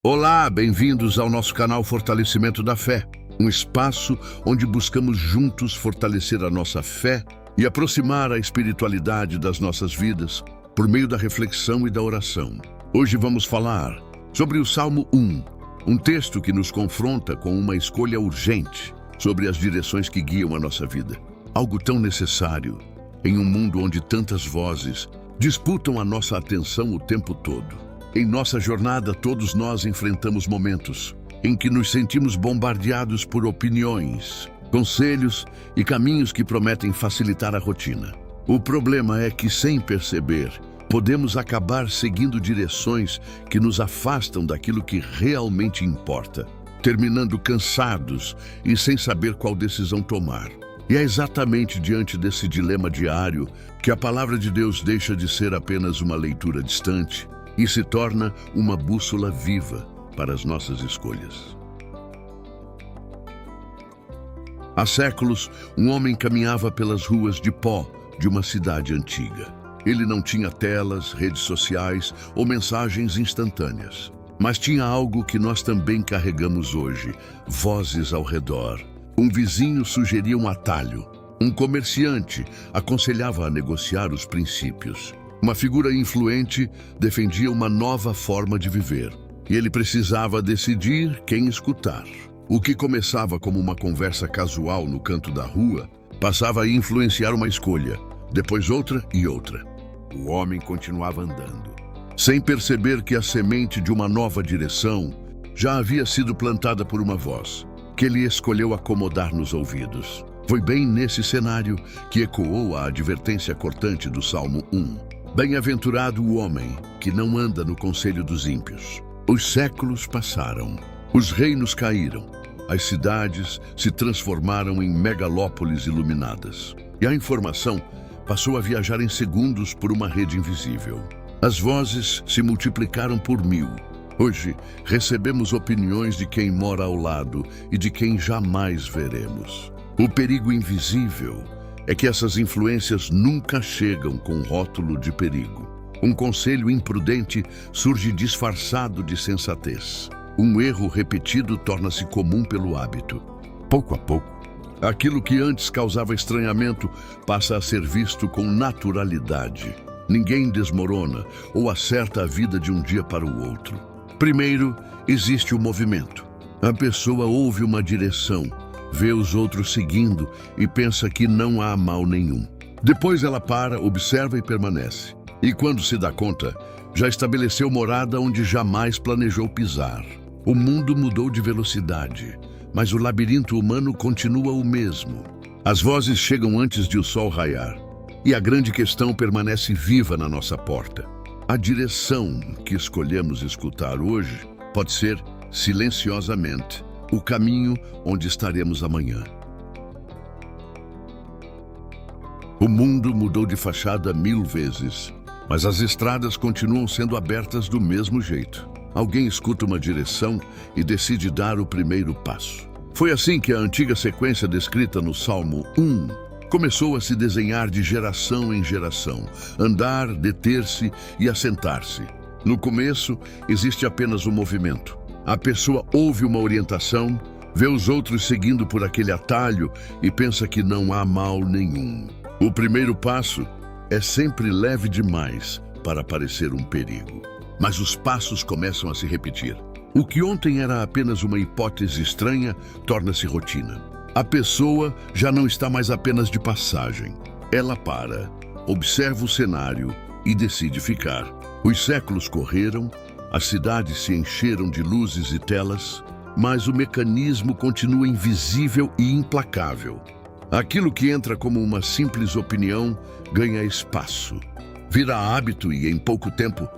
Olá, bem-vindos ao nosso canal Fortalecimento da Fé, um espaço onde buscamos juntos fortalecer a nossa fé e aproximar a espiritualidade das nossas vidas por meio da reflexão e da oração. Hoje vamos falar sobre o Salmo 1, um texto que nos confronta com uma escolha urgente sobre as direções que guiam a nossa vida. Algo tão necessário em um mundo onde tantas vozes disputam a nossa atenção o tempo todo. Em nossa jornada, todos nós enfrentamos momentos em que nos sentimos bombardeados por opiniões, conselhos e caminhos que prometem facilitar a rotina. O problema é que, sem perceber, podemos acabar seguindo direções que nos afastam daquilo que realmente importa, terminando cansados e sem saber qual decisão tomar. E é exatamente diante desse dilema diário que a palavra de Deus deixa de ser apenas uma leitura distante e se torna uma bússola viva para as nossas escolhas. Há séculos, um homem caminhava pelas ruas de pó de uma cidade antiga. Ele não tinha telas, redes sociais ou mensagens instantâneas. Mas tinha algo que nós também carregamos hoje: vozes ao redor. Um vizinho sugeria um atalho. Um comerciante aconselhava a negociar os princípios. Uma figura influente defendia uma nova forma de viver, e ele precisava decidir quem escutar. O que começava como uma conversa casual no canto da rua passava a influenciar uma escolha, depois outra e outra. O homem continuava andando, sem perceber que a semente de uma nova direção já havia sido plantada por uma voz, que ele escolheu acomodar nos ouvidos. Foi bem nesse cenário que ecoou a advertência cortante do Salmo 1. Bem-aventurado o homem que não anda no conselho dos ímpios. Os séculos passaram, os reinos caíram, as cidades se transformaram em megalópolis iluminadas, e a informação passou a viajar em segundos por uma rede invisível. As vozes se multiplicaram por 1000. Hoje, recebemos opiniões de quem mora ao lado e de quem jamais veremos. O perigo invisível é que essas influências nunca chegam com rótulo de perigo. Um conselho imprudente surge disfarçado de sensatez. Um erro repetido torna-se comum pelo hábito. Pouco a pouco, aquilo que antes causava estranhamento passa a ser visto com naturalidade. Ninguém desmorona ou acerta a vida de um dia para o outro. Primeiro, existe o movimento. A pessoa ouve uma direção, vê os outros seguindo e pensa que não há mal nenhum. Depois ela para, observa e permanece. E quando se dá conta, já estabeleceu morada onde jamais planejou pisar. O mundo mudou de velocidade, mas o labirinto humano continua o mesmo. As vozes chegam antes de o sol raiar, e a grande questão permanece viva na nossa porta. A direção que escolhemos escutar hoje pode ser, silenciosamente, o caminho onde estaremos amanhã. O mundo mudou de fachada 1000 vezes, mas as estradas continuam sendo abertas do mesmo jeito. Alguém escuta uma direção e decide dar o primeiro passo. Foi assim que a antiga sequência descrita no Salmo 1 começou a se desenhar de geração em geração, andar, deter-se e assentar-se. No começo, existe apenas um movimento. A pessoa ouve uma orientação, vê os outros seguindo por aquele atalho e pensa que não há mal nenhum. O primeiro passo é sempre leve demais para parecer um perigo. Mas os passos começam a se repetir. O que ontem era apenas uma hipótese estranha torna-se rotina. A pessoa já não está mais apenas de passagem. Ela para, observa o cenário e decide ficar. Os séculos correram, as cidades se encheram de luzes e telas, mas o mecanismo continua invisível e implacável. Aquilo que entra como uma simples opinião ganha espaço, vira hábito e, em pouco tempo,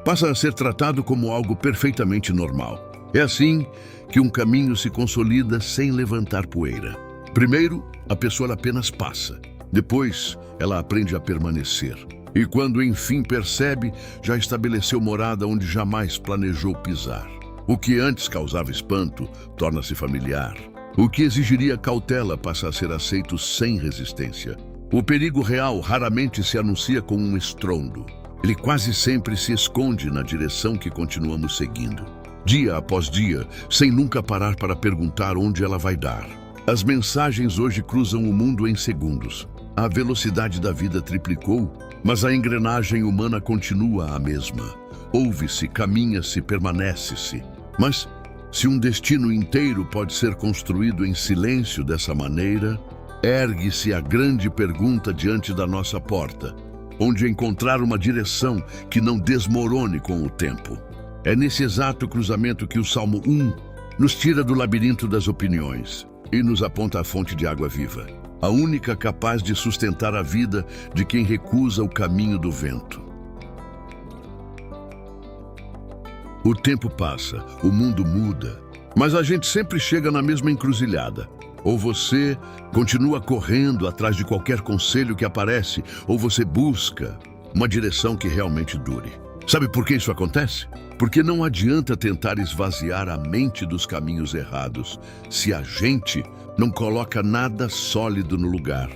passa a ser tratado como algo perfeitamente normal. É assim que um caminho se consolida sem levantar poeira. Primeiro, a pessoa apenas passa. Depois, ela aprende a permanecer. E quando enfim percebe, já estabeleceu morada onde jamais planejou pisar. O que antes causava espanto torna-se familiar. O que exigiria cautela passa a ser aceito sem resistência. O perigo real raramente se anuncia com um estrondo. Ele quase sempre se esconde na direção que continuamos seguindo. dia após dia, sem nunca parar para perguntar onde ela vai dar. As mensagens hoje cruzam o mundo em segundos. A velocidade da vida triplicou, mas a engrenagem humana continua a mesma. Ouve-se, caminha-se, permanece-se. Mas, se um destino inteiro pode ser construído em silêncio dessa maneira, ergue-se a grande pergunta diante da nossa porta, onde encontrar uma direção que não desmorone com o tempo. É nesse exato cruzamento que o Salmo 1 nos tira do labirinto das opiniões e nos aponta a fonte de água viva, a única capaz de sustentar a vida de quem recusa o caminho do vento. O tempo passa, o mundo muda, mas a gente sempre chega na mesma encruzilhada. Ou você continua correndo atrás de qualquer conselho que aparece, ou você busca uma direção que realmente dure. Sabe por que isso acontece? Porque não adianta tentar esvaziar a mente dos caminhos errados se a gente não coloca nada sólido no lugar.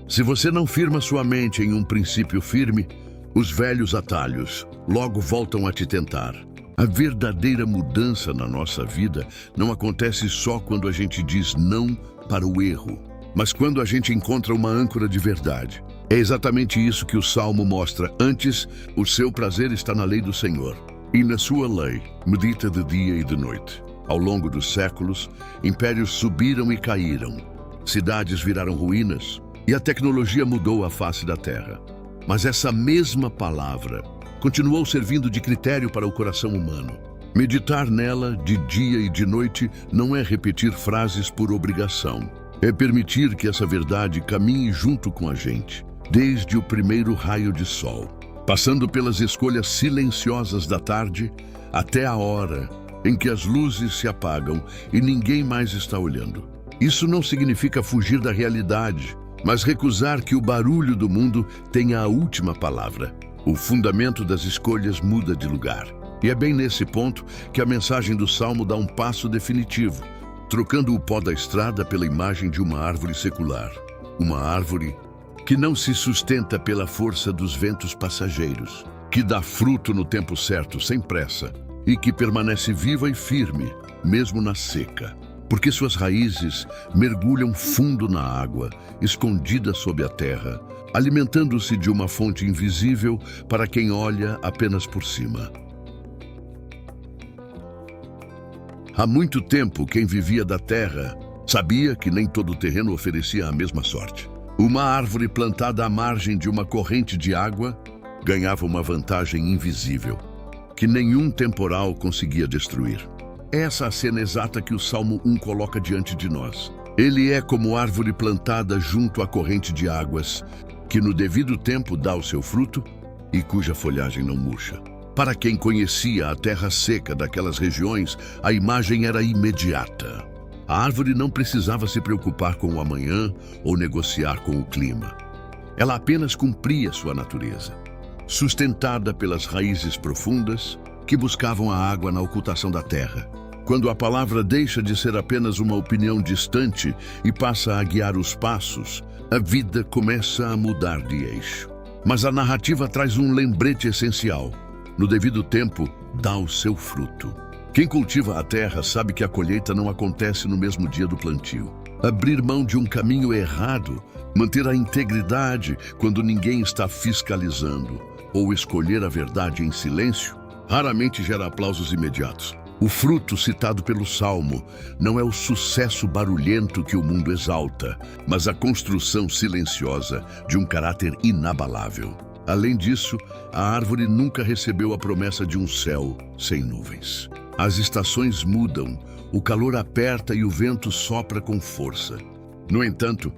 Se você não firma sua mente em um princípio firme, os velhos atalhos logo voltam a te tentar. A verdadeira mudança na nossa vida não acontece só quando a gente diz não para o erro, mas quando a gente encontra uma âncora de verdade. É exatamente isso que o Salmo mostra. Antes, o seu prazer está na lei do Senhor, e na sua lei medita de dia e de noite. Ao longo dos séculos, impérios subiram e caíram, cidades viraram ruínas, e a tecnologia mudou a face da terra. Mas essa mesma palavra continuou servindo de critério para o coração humano. Meditar nela de dia e de noite não é repetir frases por obrigação. É permitir que essa verdade caminhe junto com a gente, desde o primeiro raio de sol, passando pelas escolhas silenciosas da tarde, até a hora em que as luzes se apagam e ninguém mais está olhando. Isso não significa fugir da realidade, mas recusar que o barulho do mundo tenha a última palavra. O fundamento das escolhas muda de lugar. E é bem nesse ponto que a mensagem do Salmo dá um passo definitivo, trocando o pó da estrada pela imagem de uma árvore secular. Uma árvore que não se sustenta pela força dos ventos passageiros, que dá fruto no tempo certo, sem pressa, e que permanece viva e firme, mesmo na seca, porque suas raízes mergulham fundo na água, escondidas sob a terra, alimentando-se de uma fonte invisível para quem olha apenas por cima. Há muito tempo, quem vivia da terra sabia que nem todo o terreno oferecia a mesma sorte. Uma árvore plantada à margem de uma corrente de água ganhava uma vantagem invisível, que nenhum temporal conseguia destruir. Essa é a cena exata que o Salmo 1 coloca diante de nós. Ele é como árvore plantada junto à corrente de águas, que no devido tempo dá o seu fruto e cuja folhagem não murcha. Para quem conhecia a terra seca daquelas regiões, a imagem era imediata. A árvore não precisava se preocupar com o amanhã ou negociar com o clima. Ela apenas cumpria sua natureza, sustentada pelas raízes profundas que buscavam a água na ocultação da terra. Quando a palavra deixa de ser apenas uma opinião distante e passa a guiar os passos, a vida começa a mudar de eixo. Mas a narrativa traz um lembrete essencial. No devido tempo, dá o seu fruto. Quem cultiva a terra sabe que a colheita não acontece no mesmo dia do plantio. Abrir mão de um caminho errado, manter a integridade quando ninguém está fiscalizando, ou escolher a verdade em silêncio, raramente gera aplausos imediatos. O fruto citado pelo Salmo não é o sucesso barulhento que o mundo exalta, mas a construção silenciosa de um caráter inabalável. Além disso, a árvore nunca recebeu a promessa de um céu sem nuvens. As estações mudam, o calor aperta e o vento sopra com força. No entanto,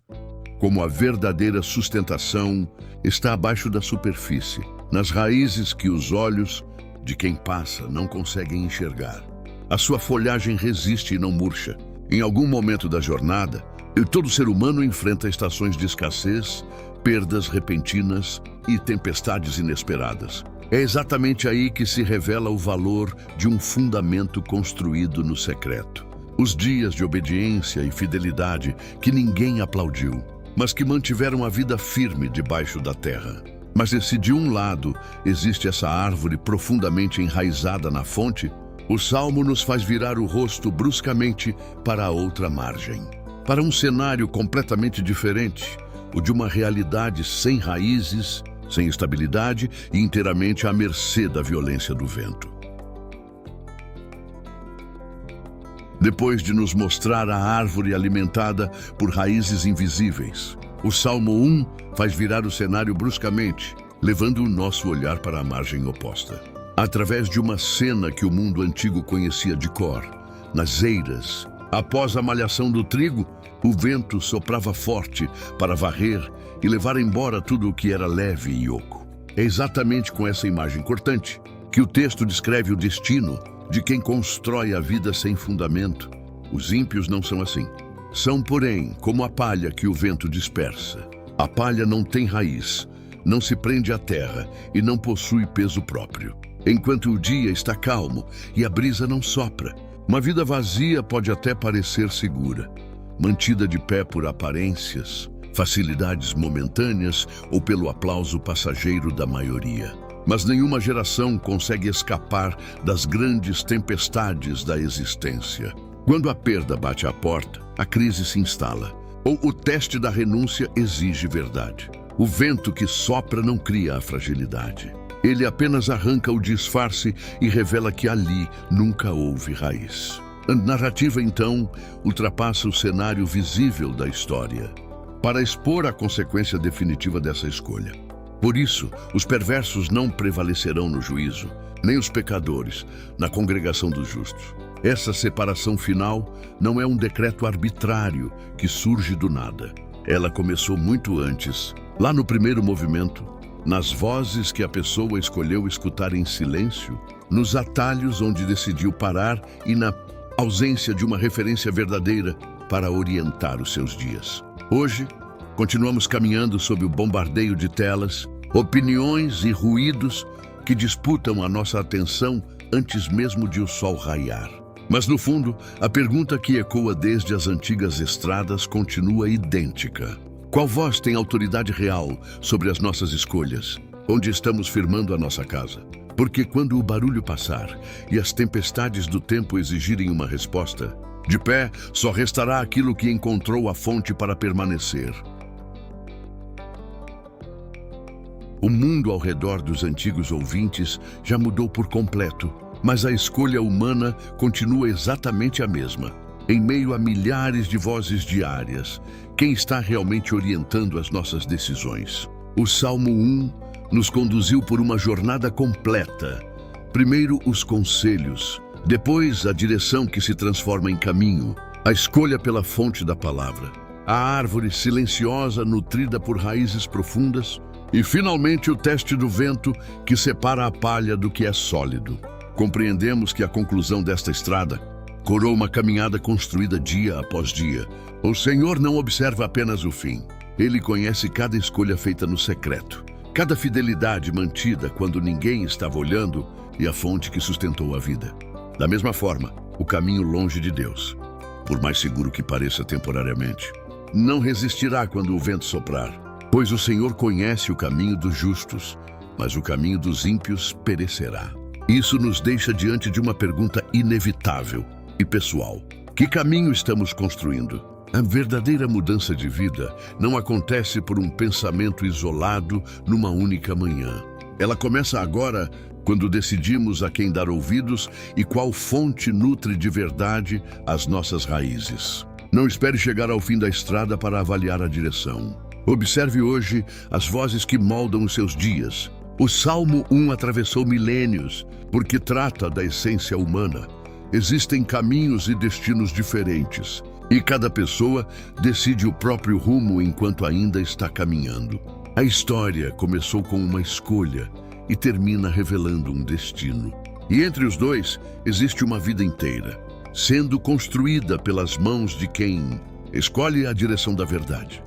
como a verdadeira sustentação está abaixo da superfície, nas raízes que os olhos de quem passa não conseguem enxergar. A sua folhagem resiste e não murcha. Em algum momento da jornada, todo ser humano enfrenta estações de escassez, perdas repentinas e tempestades inesperadas. É exatamente aí que se revela o valor de um fundamento construído no secreto. Os dias de obediência e fidelidade que ninguém aplaudiu, mas que mantiveram a vida firme debaixo da terra. Mas se de um lado existe essa árvore profundamente enraizada na fonte, O Salmo nos faz virar o rosto bruscamente para a outra margem, para um cenário completamente diferente, o de uma realidade sem raízes, sem estabilidade e inteiramente à mercê da violência do vento. Depois de nos mostrar a árvore alimentada por raízes invisíveis, o Salmo 1 faz virar o cenário bruscamente, levando o nosso olhar para a margem oposta. Através de uma cena que o mundo antigo conhecia de cor, nas eiras, após a malhação do trigo, o vento soprava forte para varrer e levar embora tudo o que era leve e oco. É exatamente com essa imagem cortante que o texto descreve o destino de quem constrói a vida sem fundamento. Os ímpios não são assim. São, porém, como a palha que o vento dispersa. A palha não tem raiz, não se prende à terra e não possui peso próprio. Enquanto o dia está calmo e a brisa não sopra, uma vida vazia pode até parecer segura, mantida de pé por aparências, facilidades momentâneas ou pelo aplauso passageiro da maioria. Mas nenhuma geração consegue escapar das grandes tempestades da existência. Quando a perda bate à porta, a crise se instala, ou o teste da renúncia exige verdade. O vento que sopra não cria a fragilidade. Ele apenas arranca o disfarce e revela que ali nunca houve raiz. A narrativa, então, ultrapassa o cenário visível da história para expor a consequência definitiva dessa escolha. Por isso, os perversos não prevalecerão no juízo, nem os pecadores na congregação dos justos. Essa separação final não é um decreto arbitrário que surge do nada. Ela começou muito antes, lá no primeiro movimento, nas vozes que a pessoa escolheu escutar em silêncio, nos atalhos onde decidiu parar e na ausência de uma referência verdadeira para orientar os seus dias. Hoje, continuamos caminhando sob o bombardeio de telas, opiniões e ruídos que disputam a nossa atenção antes mesmo de o sol raiar. Mas, no fundo, a pergunta que ecoa desde as antigas estradas continua idêntica. Qual voz tem autoridade real sobre as nossas escolhas? Onde estamos firmando a nossa casa? Porque quando o barulho passar e as tempestades do tempo exigirem uma resposta, de pé só restará aquilo que encontrou a fonte para permanecer. O mundo ao redor dos antigos ouvintes já mudou por completo, mas a escolha humana continua exatamente a mesma. Em meio a milhares de vozes diárias, quem está realmente orientando as nossas decisões? O Salmo 1 nos conduziu por uma jornada completa. Primeiro, os conselhos, depois, a direção que se transforma em caminho, a escolha pela fonte da palavra, a árvore silenciosa nutrida por raízes profundas e, finalmente, o teste do vento que separa a palha do que é sólido. Compreendemos que a conclusão desta estrada coroa uma caminhada construída dia após dia. O Senhor não observa apenas o fim. Ele conhece cada escolha feita no secreto, cada fidelidade mantida quando ninguém estava olhando e a fonte que sustentou a vida. Da mesma forma, o caminho longe de Deus, por mais seguro que pareça temporariamente, não resistirá quando o vento soprar, pois o Senhor conhece o caminho dos justos, mas o caminho dos ímpios perecerá. Isso nos deixa diante de uma pergunta inevitável e pessoal. Que caminho estamos construindo? A verdadeira mudança de vida não acontece por um pensamento isolado numa única manhã. Ela começa agora quando decidimos a quem dar ouvidos e qual fonte nutre de verdade as nossas raízes. Não espere chegar ao fim da estrada para avaliar a direção. Observe hoje as vozes que moldam os seus dias. O Salmo 1 atravessou milênios porque trata da essência humana. Existem caminhos e destinos diferentes, e cada pessoa decide o próprio rumo enquanto ainda está caminhando. A história começou com uma escolha e termina revelando um destino. E entre os dois existe uma vida inteira, sendo construída pelas mãos de quem escolhe a direção da verdade.